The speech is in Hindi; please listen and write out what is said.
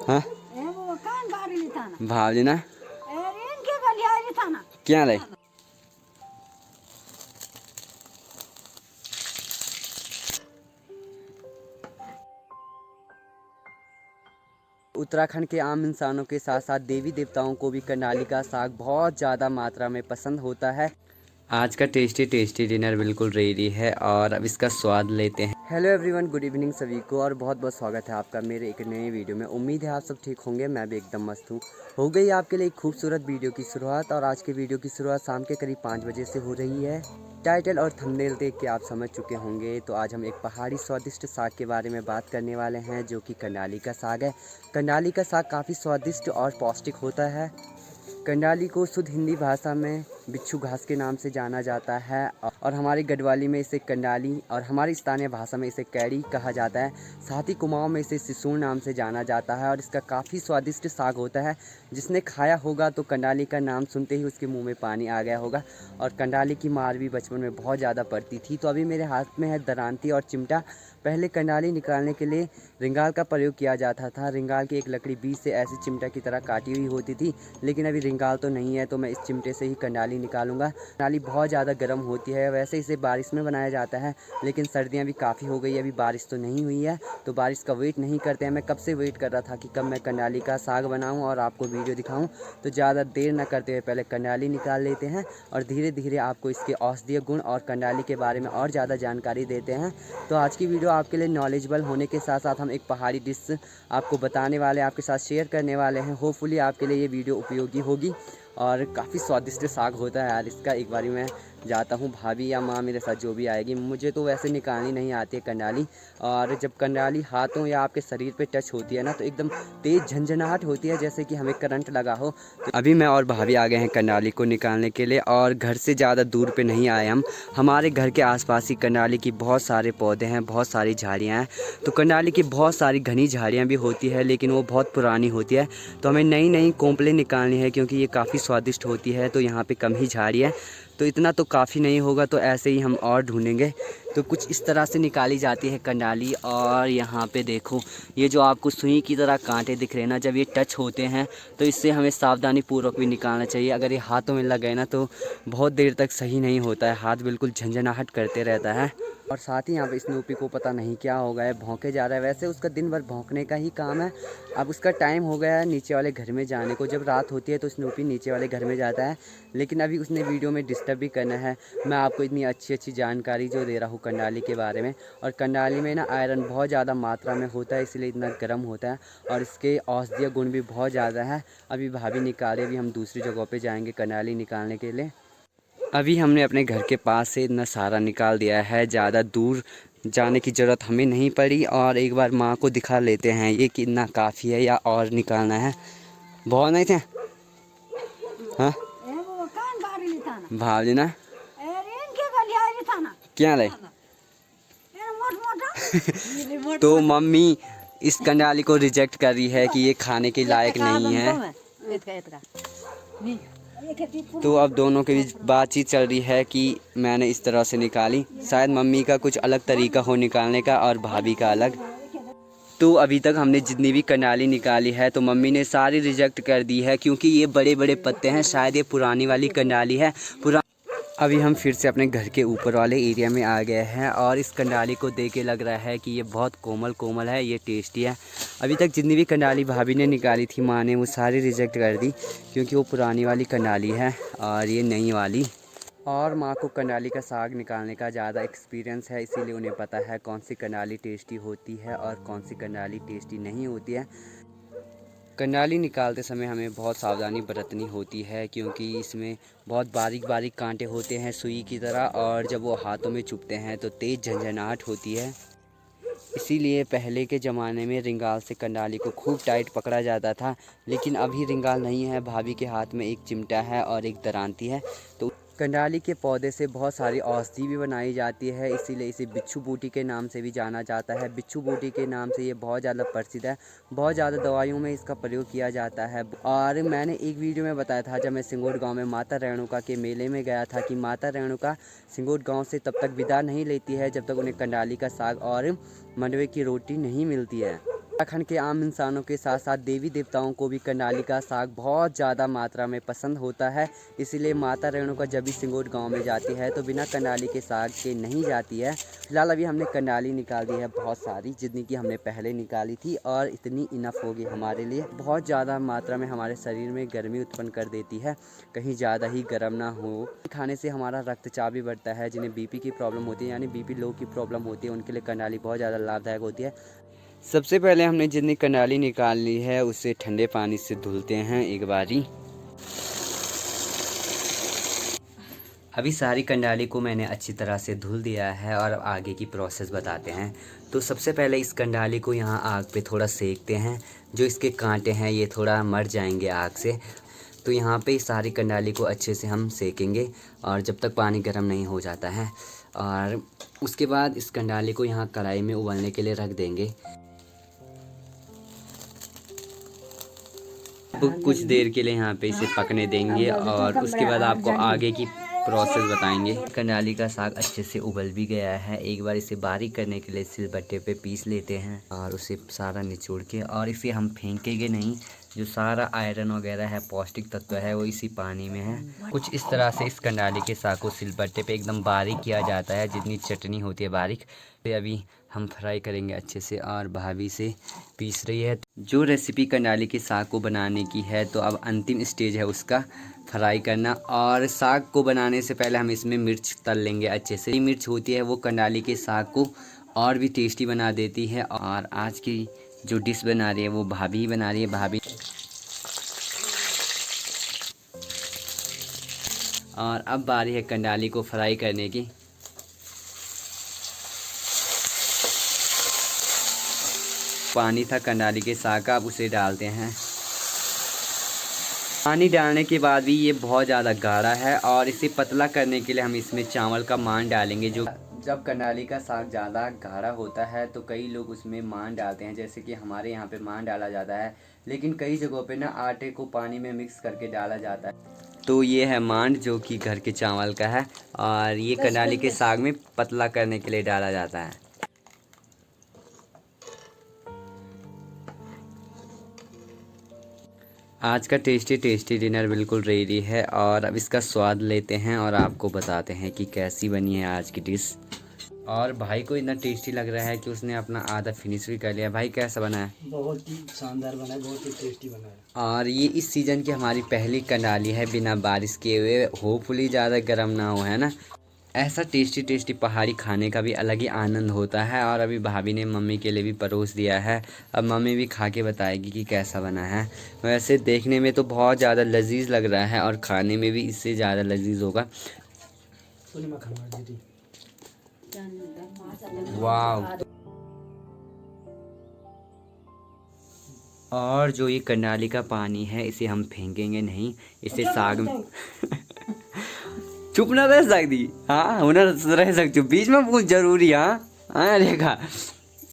हाँ भाव लेना क्या रहे। उत्तराखंड के आम इंसानों के साथ साथ देवी देवताओं को भी कर्नाली का साग बहुत ज़्यादा मात्रा में पसंद होता है। आज का टेस्टी डिनर बिल्कुल रेडी है और अब इसका स्वाद लेते हैं। हेलो एवरीवन, गुड इवनिंग सभी को और बहुत बहुत स्वागत है आपका मेरे एक नए वीडियो में। उम्मीद है आप सब ठीक होंगे, मैं भी एकदम मस्त हूँ। हो गई आपके लिए एक खूबसूरत वीडियो की शुरुआत और आज के वीडियो की शुरुआत शाम के करीब 5 बजे से हो रही है। टाइटल और थंबनेल देख के आप समझ चुके होंगे। तो आज हम एक पहाड़ी स्वादिष्ट साग के बारे में बात करने वाले हैं जो कि कर्नाली का साग है। कर्नाली का साग काफ़ी स्वादिष्ट और पौष्टिक होता है। कर्नाली को शुद्ध हिंदी भाषा में बिच्छू घास के नाम से जाना जाता है और हमारी गढ़वाली में इसे कर्नाली और हमारी स्थानीय भाषा में इसे कैरी कहा जाता है। साथ ही कुमाऊं में इसे सिसूर नाम से जाना जाता है और इसका काफ़ी स्वादिष्ट साग होता है। जिसने खाया होगा तो कर्नाली का नाम सुनते ही उसके मुंह में पानी आ गया होगा। और कर्नाली की मार भी बचपन में बहुत ज़्यादा पड़ती थी। तो अभी मेरे हाथ में है दरांती और चिमटा। पहले कर्नाली निकालने के लिए रिंगाल का प्रयोग किया जाता था। रिंगाल की एक लकड़ी बीच से ऐसी चिमटा की तरह काटी हुई होती थी, लेकिन अभी रिंगाल तो नहीं है तो मैं इस चिमटे से ही कर्नाली निकालूंगा। कर्नाली बहुत ज़्यादा गर्म होती है। वैसे इसे बारिश में बनाया जाता है, लेकिन सर्दियाँ भी काफ़ी हो गई है, अभी बारिश तो नहीं हुई है तो बारिश का वेट नहीं करते हैं। मैं कब से वेट कर रहा था कि कब मैं कर्नाली का साग बनाऊँ और आपको वीडियो दिखाऊँ। तो ज़्यादा देर न करते हुए पहले कर्नाली निकाल लेते हैं और धीरे धीरे आपको इसके औषधीय गुण और कर्नाली के बारे में और ज़्यादा जानकारी देते हैं। तो आज की वीडियो आपके लिए नॉलेजेबल होने के साथ साथ हम एक पहाड़ी डिश आपको बताने वाले, आपके साथ शेयर करने वाले हैं। होपफुली आपके लिए ये वीडियो उपयोगी होगी और काफ़ी स्वादिष्ट साग होता है यार इसका। एक बारी मैं जाता हूँ, भाभी या माँ मेरे साथ जो भी आएगी, मुझे तो वैसे निकालनी नहीं आती है कर्नाली। और जब कर्नाली हाथों या आपके शरीर पे टच होती है ना तो एकदम तेज़ झंझनाहट होती है, जैसे कि हमें करंट लगा हो। तो अभी मैं और भाभी आ गए हैं कर्नाली को निकालने के लिए और घर से ज़्यादा दूर पे नहीं आए हम। हमारे घर के आसपास ही कर्नाली की बहुत सारे पौधे हैं, बहुत सारी झाड़ियाँ हैं। तो कर्नाली की बहुत सारी घनी झाड़ियाँ भी होती है, लेकिन वो बहुत पुरानी होती है। तो हमें नई नई कोंपलें निकालनी है क्योंकि ये काफ़ी स्वादिष्ट होती है। तो यहाँ पे कम ही झाड़ी है तो इतना तो काफ़ी नहीं होगा, तो ऐसे ही हम और ढूंढेंगे। तो कुछ इस तरह से निकाली जाती है कर्नाली। और यहाँ पे देखो, ये जो आपको सुई की तरह कांटे दिख रहे हैं ना, जब ये टच होते हैं तो इससे हमें सावधानी पूर्वक भी निकालना चाहिए। अगर ये हाथों में लग गए ना तो बहुत देर तक सही नहीं होता है, हाथ बिल्कुल झंझनाहट करते रहता है। और साथ ही यहाँ पे स्नूपी को पता नहीं क्या हो गया है, भौंके जा रहा है। वैसे उसका दिन भर भौंकने का ही काम है। अब उसका टाइम हो गया है नीचे वाले घर में जाने को। जब रात होती है तो स्नूपी नीचे वाले घर में जाता है, लेकिन अभी उसने वीडियो में डिस्टर्ब भी करना है। मैं आपको इतनी अच्छी अच्छी जानकारी जो दे रहा हूँ कर्नाली के बारे में। और कर्नाली में ना आयरन बहुत ज़्यादा मात्रा में होता है, इसलिए इतना गर्म होता है और इसके औषधीय गुण भी बहुत ज़्यादा है। अभी भाभी निकाले, अभी हम दूसरी जगह पर जाएँगे कर्नाली निकालने के लिए। अभी हमने अपने घर के पास से इतना सारा निकाल दिया है, ज़्यादा दूर जाने की ज़रूरत हमें नहीं पड़ी। और एक बार माँ को दिखा लेते हैं ये कितना काफ़ी है या और निकालना है। बहुत नहीं थे हाँ भाव लेना क्या रहे। तो मम्मी इस कर्नाली को रिजेक्ट कर रही है कि ये खाने के लायक नहीं है। तो अब दोनों के बीच बातचीत चल रही है कि मैंने इस तरह से निकाली। शायद मम्मी का कुछ अलग तरीका हो निकालने का और भाभी का अलग। तो अभी तक हमने जितनी भी कर्नाली निकाली है तो मम्मी ने सारी रिजेक्ट कर दी है, क्योंकि ये बड़े बड़े पत्ते हैं। शायद ये पुरानी वाली कर्नाली है। अभी हम फिर से अपने घर के ऊपर वाले एरिया में आ गए हैं और इस कर्नाली को देख के लग रहा है कि ये बहुत कोमल कोमल है, ये टेस्टी है। अभी तक जितनी भी कर्नाली भाभी ने निकाली थी माँ ने, वो सारी रिजेक्ट कर दी क्योंकि वो पुरानी वाली कर्नाली है और ये नई वाली। और माँ को कर्नाली का साग निकालने का ज़्यादा एक्सपीरियंस है, इसीलिए उन्हें पता है कौन सी कर्नाली टेस्टी होती है और कौन सी कर्नाली टेस्टी नहीं होती है। कर्नाली निकालते समय हमें बहुत सावधानी बरतनी होती है, क्योंकि इसमें बहुत बारीक बारीक कांटे होते हैं सुई की तरह, और जब वो हाथों में चुभते हैं तो तेज़ झंझनाहट होती है। इसीलिए पहले के ज़माने में रिंगाल से कर्नाली को खूब टाइट पकड़ा जाता था, लेकिन अभी रिंगाल नहीं है। भाभी के हाथ में एक चिमटा है और एक दरांती है। तो कर्नाली के पौधे से बहुत सारी औषधि भी बनाई जाती है, इसीलिए इसे बिच्छू बूटी के नाम से भी जाना जाता है। बिच्छू बूटी के नाम से ये बहुत ज़्यादा प्रसिद्ध है, बहुत ज़्यादा दवाइयों में इसका प्रयोग किया जाता है। और मैंने एक वीडियो में बताया था जब मैं सिंगोट गांव में माता रेणुका के मेले में गया था कि माता रेणुका सिंगोट गांव से तब तक विदा नहीं लेती है जब तक उन्हें कर्नाली का साग और मंडवे की रोटी नहीं मिलती है। उत्तराखंड के आम इंसानों के साथ साथ देवी देवताओं को भी कर्नाली का साग बहुत ज़्यादा मात्रा में पसंद होता है। इसीलिए माता रेणुका जब भी सिंगोट गांव में जाती है तो बिना कर्नाली के साग के नहीं जाती है। फिलहाल अभी हमने कर्नाली निकाल दी है बहुत सारी, जितनी कि हमने पहले निकाली थी, और इतनी इनफ होगी हमारे लिए। बहुत ज़्यादा मात्रा में हमारे शरीर में गर्मी उत्पन्न कर देती है, कहीं ज़्यादा ही गर्म ना हो। खाने से हमारा रक्तचाप भी बढ़ता है। जिन्हें बीपी की प्रॉब्लम होती है, यानी बीपी लो की प्रॉब्लम होती है, उनके लिए कर्नाली बहुत ज़्यादा लाभदायक होती है। सबसे पहले हमने जितनी कर्नाली निकाल ली है उसे ठंडे पानी से धुलते हैं एक बारी। अभी सारी कर्नाली को मैंने अच्छी तरह से धुल दिया है और अब आगे की प्रोसेस बताते हैं। तो सबसे पहले इस कर्नाली को यहाँ आग पे थोड़ा सेकते हैं। जो इसके कांटे हैं ये थोड़ा मर जाएंगे आग से। तो यहाँ पे सारी कर्नाली को अच्छे से हम सेकेंगे और जब तक पानी गर्म नहीं हो जाता है, और उसके बाद इस कर्नाली को यहाँ कढ़ाई में उबलने के लिए रख देंगे। तो कुछ देर के लिए यहाँ पे इसे पकने देंगे और उसके बाद आपको आगे की प्रोसेस बताएंगे। कर्नाली का साग अच्छे से उबल भी गया है। एक बार इसे बारीक करने के लिए सिलबट्टे पे पीस लेते हैं और उसे सारा निचोड़ के, और इसे हम फेंकेंगे नहीं। जो सारा आयरन वगैरह है, पौष्टिक तत्व है, वो इसी पानी में है। कुछ इस तरह से इस कर्नाली के साग को सिलबट्टे पे एकदम बारीक किया जाता है, जितनी चटनी होती है बारीक। तो अभी हम फ्राई करेंगे अच्छे से, और भाभी से पीस रही है। जो रेसिपी कर्नाली के साग को बनाने की है, तो अब अंतिम स्टेज है उसका फ्राई करना। और साग को बनाने से पहले हम इसमें मिर्च तल लेंगे अच्छे से। ये मिर्च होती है वो कर्नाली के साग को और भी टेस्टी बना देती है। और आज की जो डिश बना रही है वो भाभी ही बना रही है। भाभी और अब बारी है कर्नाली को फ्राई करने की। पानी था कर्नाली के साग का, अब उसे डालते हैं। पानी डालने के बाद भी ये बहुत ज़्यादा गाढ़ा है, और इसे पतला करने के लिए हम इसमें चावल का मान डालेंगे। जो जब कर्नाली का साग ज़्यादा गाढ़ा होता है तो कई लोग उसमें मान डालते हैं, जैसे कि हमारे यहाँ पे मान डाला जाता है। लेकिन कई जगहों पे ना आटे को पानी में मिक्स करके डाला जाता है। तो ये है मांड जो कि घर के चावल का है, और ये कर्नाली के साग में पतला करने के लिए डाला जाता है। आज का टेस्टी डिनर बिल्कुल रेडी है, और अब इसका स्वाद लेते हैं और आपको बताते हैं कि कैसी बनी है आज की डिश। और भाई को इतना टेस्टी लग रहा है कि उसने अपना आधा फिनिश भी कर लिया। भाई कैसा बना है? बहुत ही शानदार बना है, बहुत ही टेस्टी बना है। और ये इस सीज़न की हमारी पहली कर्नाली है बिना बारिश किए हुए। होपफुली ज़्यादा गर्म ना हो, है ना। ऐसा टेस्टी पहाड़ी खाने का भी अलग ही आनंद होता है। और अभी भाभी ने मम्मी के लिए भी परोस दिया है। अब मम्मी भी खा के बताएगी कि कैसा बना है। वैसे देखने में तो बहुत ज़्यादा लजीज लग रहा है, और खाने में भी इससे ज़्यादा लजीज होगा। वाह। और जो ये कर्नाली का पानी है इसे हम फेंकेंगे नहीं, इसे साग में चुप ना रह सकती। हाँ, होना रह सकती बीच में बहुत जरूरी। हाँ हाँ, रेखा